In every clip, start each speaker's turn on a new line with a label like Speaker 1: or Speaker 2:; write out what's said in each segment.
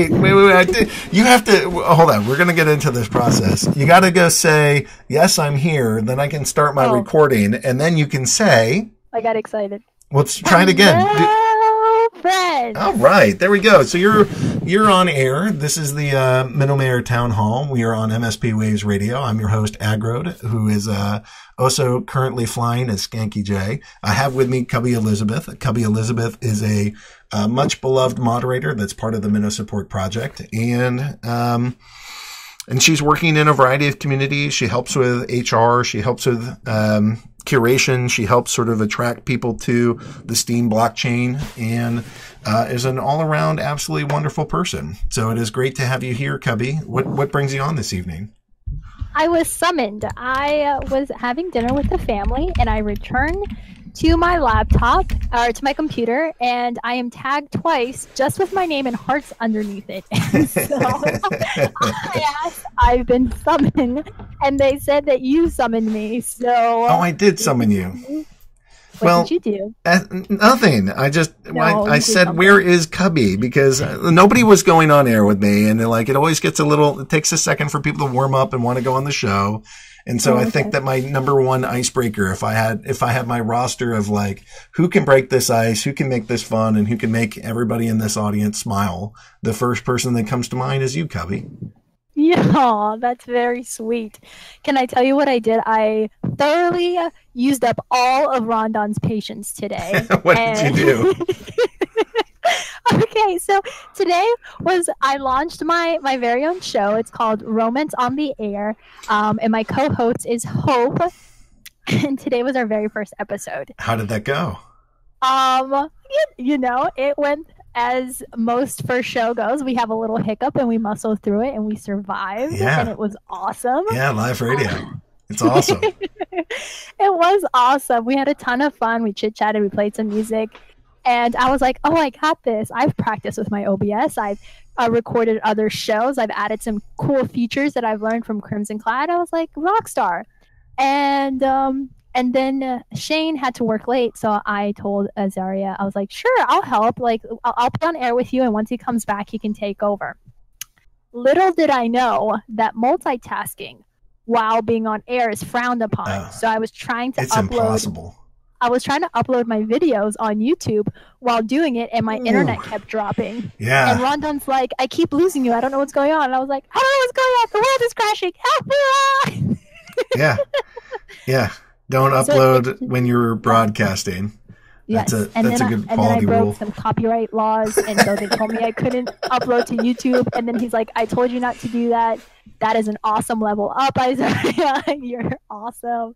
Speaker 1: You have to hold on. We're going to get into this process. You got to go say, yes, I'm here. Then I can start my recording. And then you can say,
Speaker 2: I got excited.
Speaker 1: Let's try it again.
Speaker 2: Friends.
Speaker 1: All right. There we go. So you're on air. This is the Minnow Mayor Town Hall. We are on mspwaves radio. I'm your host, Agrode, who is also currently flying as Skanky J. I have with me Kubby Elizabeth. Kubby Elizabeth is a much beloved moderator that's part of the Minnow Support Project. And she's working in a variety of communities. She helps with HR. She helps with curation. She helps sort of attract people to the Steem blockchain and is an all-around absolutely wonderful person. So it is great to have you here, Kubby. What brings you on this evening?
Speaker 2: I was summoned. I was having dinner with the family, and I returned to my laptop, or to my computer, and I am tagged twice just with my name and hearts underneath it. And so I asked, I've been summoned, and they said that you summoned me. So
Speaker 1: I did summon you.
Speaker 2: What did you do?
Speaker 1: Nothing. I said, where is Kubby? Because nobody was going on air with me, and it always gets it takes a second for people to warm up and want to go on the show. And so I think that my number one icebreaker, if I had my roster of who can break this ice, who can make this fun, and who can make everybody in this audience smile, the first person that comes to mind is you, Kubby.
Speaker 2: Yeah, that's very sweet. Can I tell you what I did? I thoroughly used up all of Rondon's patience today.
Speaker 1: What did you do?
Speaker 2: Okay, so today I launched my very own show. It's called Romance on the Air, and my co-host is Hope. And today was our very first episode.
Speaker 1: How did that go?
Speaker 2: It went as most first show goes. We have a little hiccup, and we muscle through it, and we survived. Yeah. And it was awesome.
Speaker 1: Yeah, live radio. It's awesome.
Speaker 2: It was awesome. We had a ton of fun. We chit-chatted. We played some music. And I was like, oh, I got this. I've practiced with my OBS. I've recorded other shows. I've added some cool features that I've learned from Crimson Cloud. I was like, rock star. And then Shane had to work late. So I told Azaria, I was like, sure, I'll help. I'll be on air with you. And once he comes back, he can take over. Little did I know that multitasking while being on air is frowned upon. So I was trying to
Speaker 1: It's impossible.
Speaker 2: I was trying to upload my videos on YouTube while doing it, and my internet kept dropping.
Speaker 1: Yeah.
Speaker 2: And Rondon's like, I keep losing you. I don't know what's going on. And I was like, I don't know what's going on. The world is crashing. Help me!
Speaker 1: Yeah. Yeah. Don't upload when you're broadcasting.
Speaker 2: Yes.
Speaker 1: That's a good quality rule.
Speaker 2: And then I broke some copyright laws, and so they told me I couldn't upload to YouTube. And then he's like, I told you not to do that. That is an awesome level up, Isaiah. You're awesome.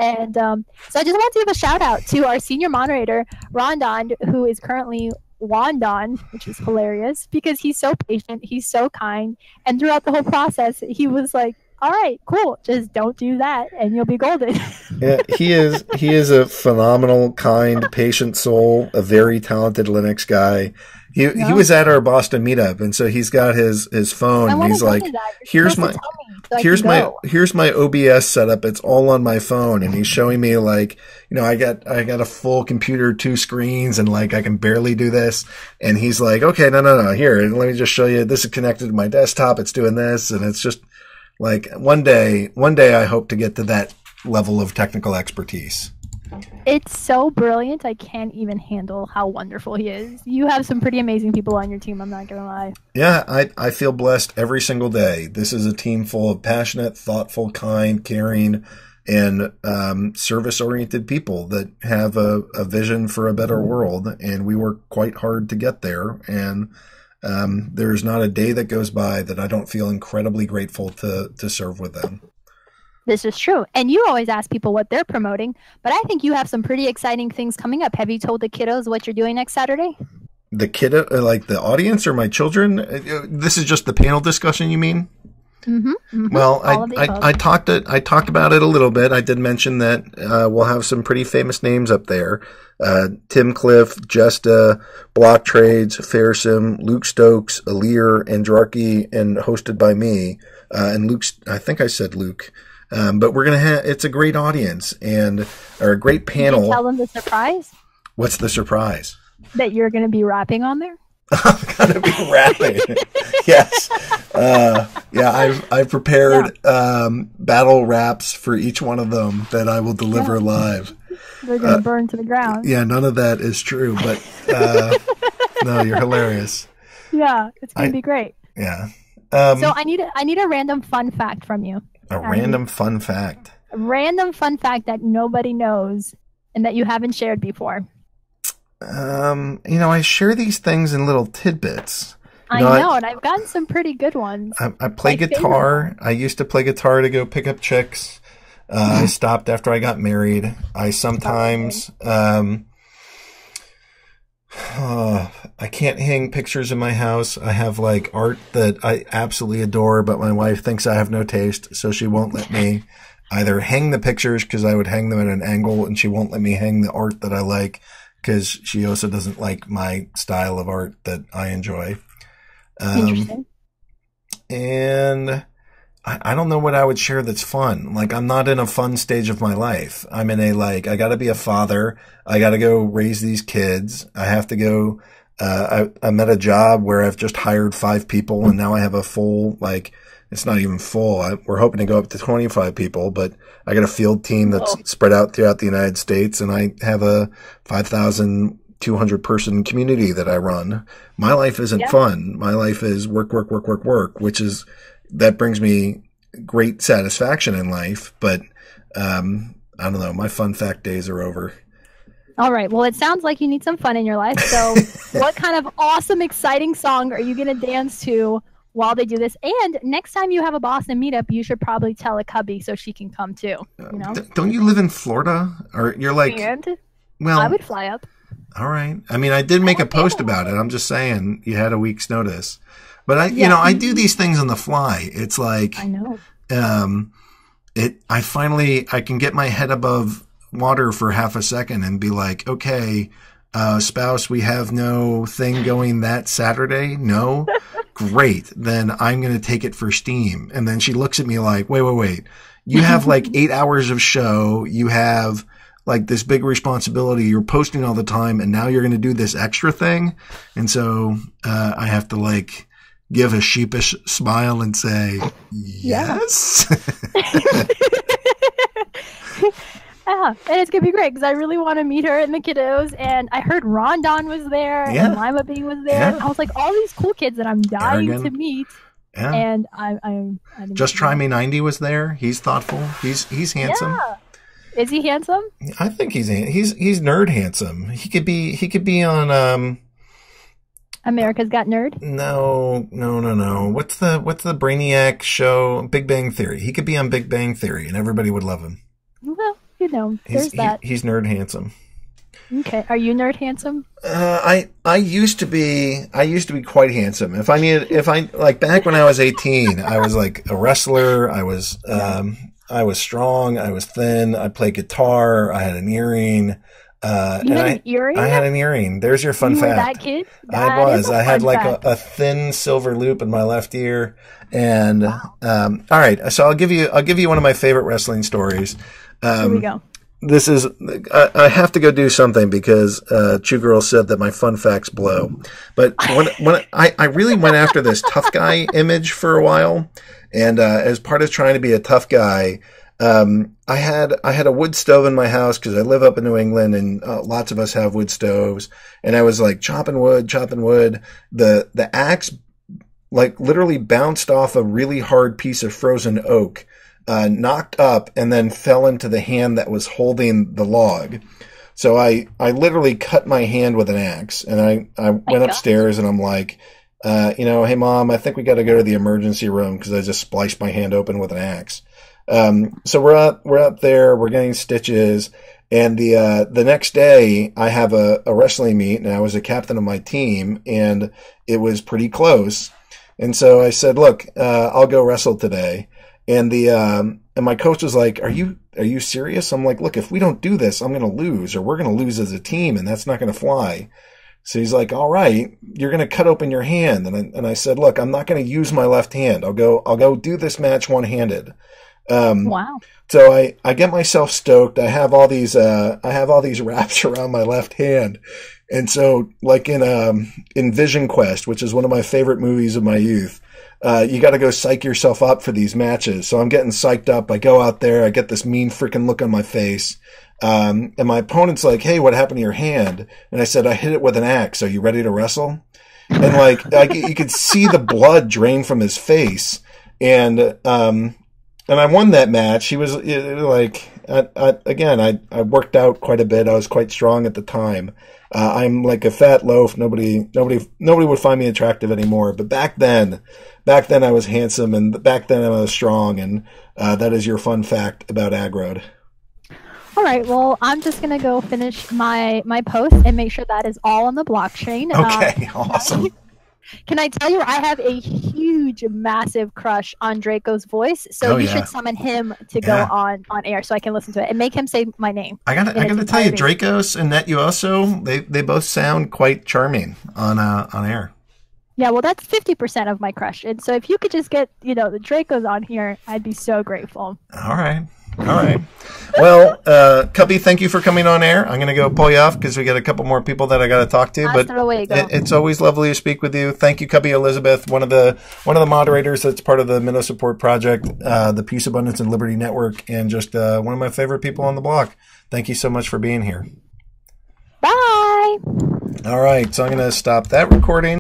Speaker 2: And so I just want to give a shout out to our senior moderator, Rondon, who is currently Wandon, which is hilarious because he's so patient, he's so kind, and throughout the whole process, he was like, all right, cool, just don't do that and you'll be golden.
Speaker 1: Yeah, he is a phenomenal, kind, patient soul, a very talented Linux guy. He was at our Boston meetup, and so he's got his phone, and he's like, here's my OBS setup. It's all on my phone, and he's showing me I got a full computer, 2 screens, and I can barely do this. And he's like, okay, no, here, let me just show you. This is connected to my desktop. It's doing this, and it's just one day I hope to get to that level of technical expertise.
Speaker 2: It's so brilliant. I can't even handle how wonderful he is. You have some pretty amazing people on your team, I'm not going to lie.
Speaker 1: Yeah, I feel blessed every single day. This is a team full of passionate, thoughtful, kind, caring, and service-oriented people that have a vision for a better world, and we work quite hard to get there. And there's not a day that goes by that I don't feel incredibly grateful to serve with them.
Speaker 2: This is true. And you always ask people what they're promoting, but I think you have some pretty exciting things coming up. Have you told the kiddos what you're doing next Saturday?
Speaker 1: The kiddo, the audience or my children? This is just the panel discussion, you mean?
Speaker 2: Mm-hmm, mm-hmm.
Speaker 1: Well, I talked about it a little bit. I did mention that we'll have some pretty famous names up there. Tim Cliff, Jesta, Block Trades, Fairsim, Luke Stokes, Alir, Andrarchy, and hosted by me. And Luke's, I think I said Luke. But we're going to have, it's a great audience or a great panel.
Speaker 2: Did you tell them the surprise?
Speaker 1: What's the surprise?
Speaker 2: That you're going to be rapping on there?
Speaker 1: I'm gonna be rapping. Yes. Yeah, I've prepared battle raps for each one of them that I will deliver live.
Speaker 2: They're gonna burn to the ground.
Speaker 1: Yeah, none of that is true, but no, you're hilarious.
Speaker 2: Yeah, it's gonna be great.
Speaker 1: Yeah.
Speaker 2: So I need a random fun fact from you.
Speaker 1: Random fun fact.
Speaker 2: A random fun fact that nobody knows and that you haven't shared before.
Speaker 1: I share these things in little tidbits.
Speaker 2: I know, and I've gotten some pretty good ones.
Speaker 1: I play guitar. I used to play guitar to go pick up chicks. I stopped after I got married. I sometimes, I can't hang pictures in my house. I have like art that I absolutely adore, but my wife thinks I have no taste, so she won't let me either hang the pictures because I would hang them at an angle, and she won't let me hang the art that I like because she also doesn't like my style of art that I enjoy.
Speaker 2: Interesting.
Speaker 1: And I don't know what I would share that's fun. Like, I'm not in a fun stage of my life. I'm in a, like, I gotta be a father. I gotta go raise these kids. I have to go, I'm at a job where I've just hired 5 people and now I have a full, like, it's not even full. We're hoping to go up to 25 people, but I got a field team that's spread out throughout the United States, and I have a 5,200 person community that I run. My life isn't fun. My life is work, which is, that brings me great satisfaction in life. But, I don't know. My fun fact days are over.
Speaker 2: All right. Well, it sounds like you need some fun in your life. So what kind of awesome, exciting song are you going to dance to while they do this? And next time you have a Boston meetup, you should probably tell a Kubby so she can come too. You know?
Speaker 1: Don't you live in Florida? Or you're like, well,
Speaker 2: I would fly up.
Speaker 1: All right. I mean, I did make a post about it. I'm just saying you had a week's notice, but I do these things on the fly. It's like,
Speaker 2: I know.
Speaker 1: I can get my head above water for half a second and be like, okay, spouse, we have no thing going that Saturday. No. Great. Then I'm going to take it for Steem. And then she looks at me like, wait. You have like 8 hours of show. You have like this big responsibility. You're posting all the time. And now you're going to do this extra thing. And so, I have to like give a sheepish smile and say, yes.
Speaker 2: Yeah, and it's going to be great because I really want to meet her and the kiddos. And I heard Rondon was there and Lima B was there. Yeah. And I was like, all these cool kids that I'm dying to meet. Yeah. And I
Speaker 1: Just Try Me 90 was there. He's thoughtful. He's handsome.
Speaker 2: Yeah. Is he handsome?
Speaker 1: I think he's nerd handsome. He could be on
Speaker 2: America's Got Nerd?
Speaker 1: No. What's the Brainiac show? Big Bang Theory. He could be on Big Bang Theory and everybody would love him.
Speaker 2: Well, there's that.
Speaker 1: He's nerd handsome.
Speaker 2: Okay. Are you nerd handsome?
Speaker 1: I used to be quite handsome. If I like back when I was 18, I was like a wrestler. I was strong. I was thin. I played guitar. I had an earring.
Speaker 2: An earring?
Speaker 1: I had an earring. There's your fun fact.
Speaker 2: Were that kid?
Speaker 1: I was. I had like a thin silver loop in my left ear. And all right, so I'll give you one of my favorite wrestling stories.
Speaker 2: Here we go.
Speaker 1: This is I have to go do something because Chew Girl said that my fun facts blow. But when I really went after this tough guy image for a while, and as part of trying to be a tough guy, I had a wood stove in my house because I live up in New England and lots of us have wood stoves, and I was like chopping wood. The axe like literally bounced off a really hard piece of frozen oak, knocked up, and then fell into the hand that was holding the log. So I literally cut my hand with an axe, and I went upstairs and I'm like, hey Mom, I think we got to go to the emergency room because I just spliced my hand open with an axe. So we're out there, we're getting stitches, and the next day I have a wrestling meet, and I was a captain of my team, and it was pretty close. And so I said, look, I'll go wrestle today. And and my coach was like, are you serious? I'm like, look, if we don't do this, I'm going to lose, or we're going to lose as a team, and that's not going to fly. So he's like, all right, you're going to cut open your hand. And I said, look, I'm not going to use my left hand. I'll go do this match one-handed.
Speaker 2: Wow.
Speaker 1: So I get myself stoked. I have all these wraps around my left hand, And so, like in Vision Quest, which is one of my favorite movies of my youth, you got to go psych yourself up for these matches. So I'm getting psyched up. I go out there. I get this mean freaking look on my face. And my opponent's like, "Hey, what happened to your hand?" And I said, "I hit it with an axe. Are you ready to wrestle?" And like, you could see the blood drain from his face. And I won that match. He was like, I worked out quite a bit. I was quite strong at the time. I'm like a fat loaf. Nobody would find me attractive anymore. But back then I was handsome, and back then I was strong. And that is your fun fact about Agrode.
Speaker 2: All right, well, I'm just going to go finish my post and make sure that is all on the blockchain.
Speaker 1: Okay, awesome.
Speaker 2: Can I tell you, I have a huge, massive crush on Draco's voice, so you should summon him to go on air so I can listen to it and make him say my name.
Speaker 1: I gotta tell you, Dracos and Netuoso, they both sound quite charming on air.
Speaker 2: Yeah, well, that's 50% of my crush, and so if you could just get the Dracos on here, I'd be so grateful.
Speaker 1: All right. Well, Kubby, thank you for coming on air. I'm going to go pull you off because we got a couple more people that I got to talk to. But it's always lovely to speak with you. Thank you, Kubby Elizabeth, one of the moderators that's part of the Minnow Support Project, the Peace, Abundance, and Liberty Network, and just one of my favorite people on the block. Thank you so much for being here.
Speaker 2: Bye.
Speaker 1: All right, so I'm going to stop that recording.